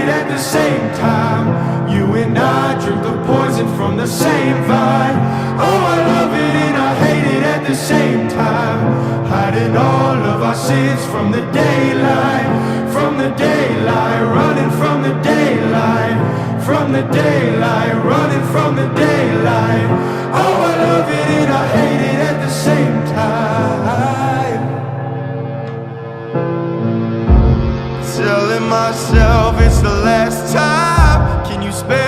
it at the same time. You and I drink the poison from the same vine. Oh, I love it and I hate it at the same time. Hiding all of our sins from the daylight, from the daylight, running from the daylight, from the daylight, running from the daylight. Oh, I love it and I hate it at the same time. Telling myself it's the last time. Can you spare